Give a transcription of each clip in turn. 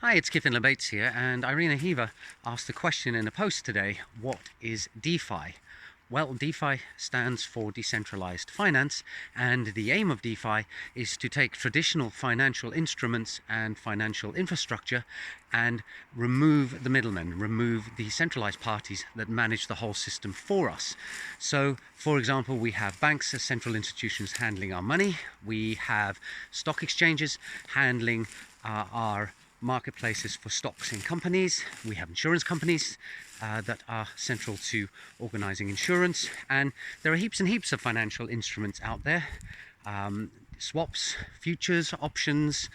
Hi, it's Kiffin Lebates here, and Irina Heaver asked a question in a post today: what is DeFi? Well, DeFi stands for Decentralized Finance, and the aim of DeFi is to take traditional financial instruments and financial infrastructure and remove the middlemen, remove the centralized parties that manage the whole system for us. So, for example, we have banks as central institutions handling our money, we have stock exchanges handling our marketplaces for stocks in companies, we have insurance companies that are central to organizing insurance, and there are heaps and heaps of financial instruments out there, swaps, futures, options.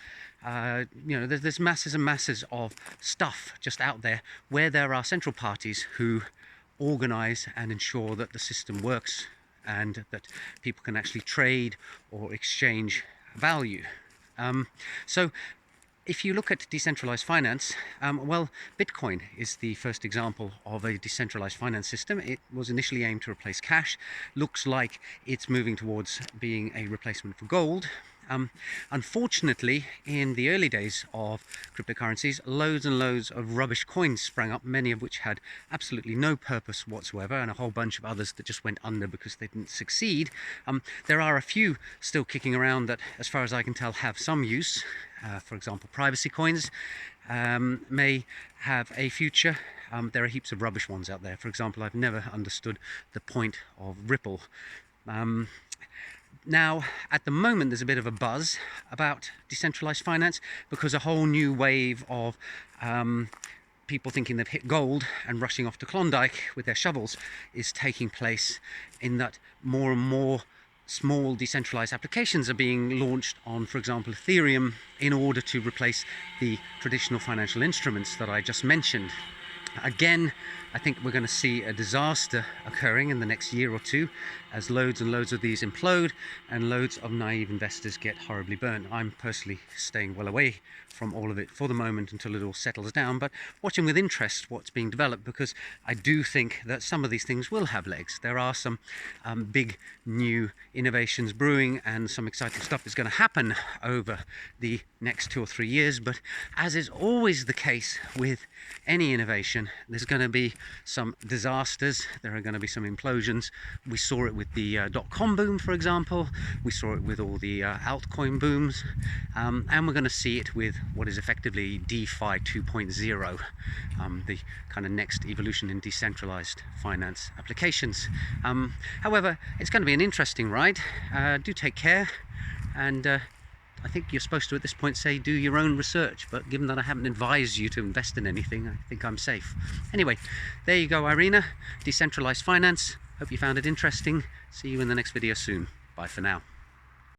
There's masses and masses of stuff just out there where there are central parties who organize and ensure that the system works and that people can actually trade or exchange value. So if you look at decentralized finance, well, Bitcoin is the first example of a decentralized finance system. It was initially aimed to replace cash. Looks like it's moving towards being a replacement for gold. Unfortunately, in the early days of cryptocurrencies, loads and loads of rubbish coins sprang up, many of which had absolutely no purpose whatsoever, and a whole bunch of others that just went under because they didn't succeed. There are a few still kicking around that, as far as I can tell, have some use. For example, privacy coins may have a future. There are heaps of rubbish ones out there. For example, I've never understood the point of Ripple. Now, at the moment, there's a bit of a buzz about decentralized finance because a whole new wave of people thinking they've hit gold and rushing off to Klondike with their shovels is taking place, in that more and more small decentralized applications are being launched on, for example, Ethereum, in order to replace the traditional financial instruments that I just mentioned. Again, I think we're going to see a disaster occurring in the next year or two as loads and loads of these implode and loads of naive investors get horribly burnt. I'm personally staying well away from all of it for the moment until it all settles down, but watching with interest what's being developed, because I do think that some of these things will have legs. There are some big new innovations brewing, and some exciting stuff is going to happen over the next 2 or 3 years, but as is always the case with any innovation, there's going to be some disasters, there are going to be some implosions. We saw it with the dot-com boom, for example. We saw it with all the altcoin booms, and we're going to see it with what is effectively DeFi 2.0, the kind of next evolution in decentralized finance applications. However, it's going to be an interesting ride. Do take care, and I think you're supposed to, at this point, say do your own research, but given that I haven't advised you to invest in anything, I think I'm safe. Anyway, there you go, Irina. Decentralized finance. Hope you found it interesting. See you in the next video soon. Bye for now.